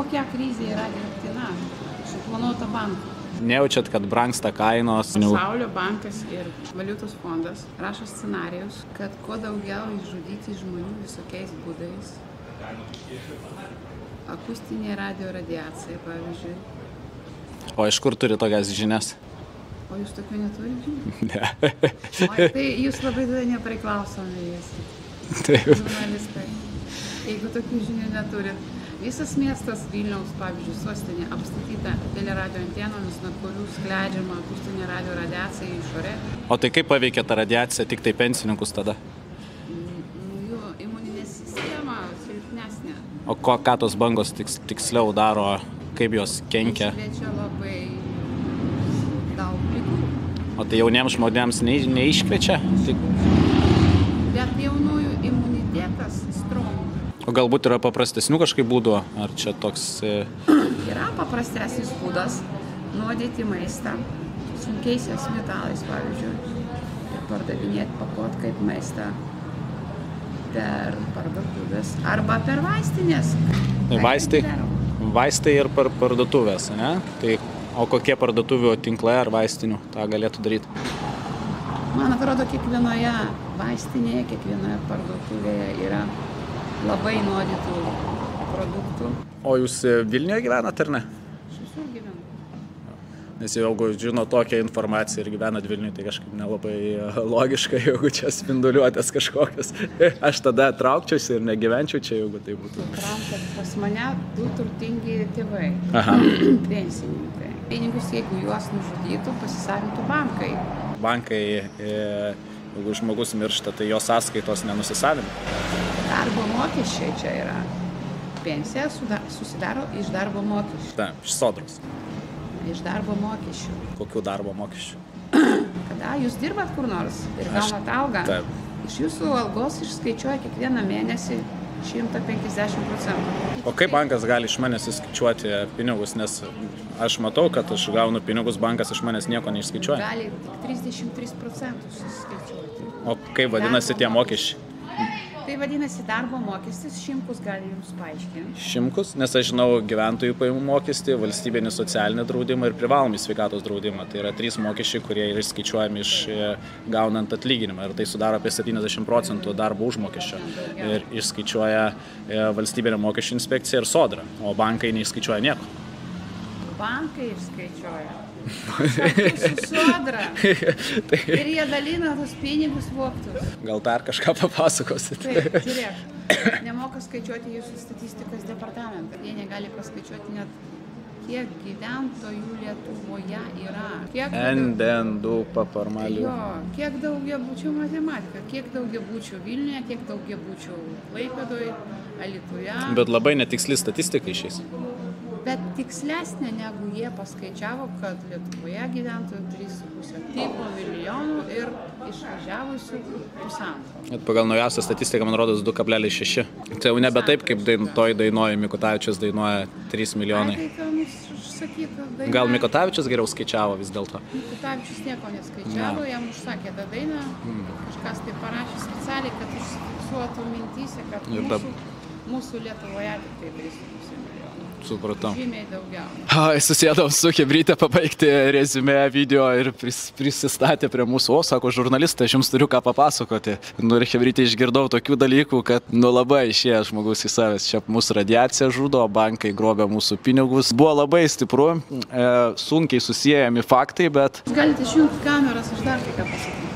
kokia krizė yra dirbtina, suplanuota bankų. Nejaučiat, kad brangsta kainos? Pasaulio bankas ir valiutos fondas rašo scenarijus, kad kuo daugiau išžudyti žmonių visokiais būdais. Akustinė radio radiacija, pavyzdžiui. O iš kur turi tokias žinias? O jūs tokių neturite? Ne. O tai jūs labai tada nepriklausomi esate. Taip. Žurnalistai. Jeigu tokių žinių neturit. Visas miestas Vilniaus, pavyzdžiui, sostinė apstatyta teleradio antenomis, nuo kurių skleidžiama akustinė radio radiacija išorė. O tai kaip paveikia ta radiacija tik tai pensininkus tada? Jų imuninė sistema silpnesnė. O ką tos bangos tiksliau daro, kaip jos kenkia? Iškviečia labai daug ligų. O tai jauniems žmonėms neiškviečia? Bet jaunųjų imunitetas strongas. O galbūt yra paprastesnių kažkaip būdų, ar čia toks... Yra paprastesnis būdas nuodyti maistą sunkiaisiais metalais, pavyzdžiui, ir pardavinėti pakot kaip maistą per parduotuvės arba per vaistinės. Tai vaistai ir per parduotuvės, ne? Tai, o kokie parduotuvių tinklai ar vaistinių tą galėtų daryti? Man atrodo, kiekvienoje vaistinėje, kiekvienoje parduotuvėje yra labai nuodytų produktų. O jūs Vilniuje gyvenat ar ne? Aš visur gyvenu. Nes jeigu žino tokią informaciją ir gyvenat Vilniuje, tai kažkaip nelabai logiška, jeigu čia spinduliuotės kažkokios. Aš tada traukčiausi ir negyvenčiau čia, jeigu tai būtų. Suprantat, pas mane du turtingi tėvai, pensininkai. Pinigus, jeigu juos nužudytų, pasisavintų bankai. Bankai, jeigu žmogus miršta, tai jo sąskaitos nenusisavina. Darbo mokesčiai čia yra. Pensija susidaro iš darbo mokesčių. Taip, iš sodros. Iš darbo mokesčių. Kokių darbo mokesčių? Kada jūs dirbat kur nors ir gaunat algą, Taip. iš jūsų algos išskaičiuoja kiekvieną mėnesį 150%. O kaip bankas gali iš manęs įskaičiuoti pinigus, nes aš matau, kad aš gaunu pinigus, bankas iš manęs nieko neišskaičiuoja. Gali tik 33% įskaičiuoti. O kaip vadinasi tie mokesčiai? Tai vadinasi darbo mokestis, Šimkus gali jums paaiškinti. Šimkus, nes aš žinau gyventojų pajamų mokestį, valstybinį socialinį draudimą ir privalomį sveikatos draudimą. Tai yra 3 mokesčiai, kurie yra išskaičiuojami iš gaunant atlyginimą ir tai sudaro apie 70% darbo užmokesčio. Ir išskaičiuoja valstybinė mokesčių inspekcija ir sodra, o bankai neišskaičiuoja nieko. Bankai išskaičiuoja. Su sodra. Ir jie dalina tos pinigus vogtus. Gal dar kažką papasakosit? Taip, žiūrėk, nemoka skaičiuoti jūsų statistikos departamentą. Jie negali paskaičiuoti net, kiek gyventojų Lietuvoje yra. Endendų paparmalių. Jo, kiek daugiabučių matematika, kiek daugiabučių Vilniuje, kiek daugiabučių Klaipėdoje, Alytuje. Bet labai netiksli statistika išeis. Bet tikslesnė, negu jie paskaičiavo, kad Lietuvoje gyventojų 3,5 milijonų ir išvažiavusių 1,5. Bet pagal naujausią statistiką, man rodos, 2,6. Tai jau nebe taip, kaip toj dainuoja, Mikutavičius dainuoja 3 milijonai. Ai, tai ten užsakyta daina. Gal Mikutavičius geriau skaičiavo vis dėlto? Mikutavičius nieko neskaičiavo, jam užsakė tą dainą, kažkas tai parašė specialiai, kad užfiksuotų mintyse, kad mūsų Lietuvoje tik tai 3,5 milijonų. Supratau. Žymiai daugiau. Susėdom su Chebryte pabaigti reziumė video ir prisistatė prie mūsų. O, sako žurnalistai, aš jums turiu ką papasakoti. Nu ir Chebryte išgirdau tokių dalykų, kad labai išėjo žmogus į savęs. Čia mūsų radiacija žudo, bankai grobia mūsų pinigus. Buvo labai stipru, sunkiai susijęjami faktai, bet... Galite išjungti kameras, aš dar kai ką pasakyti.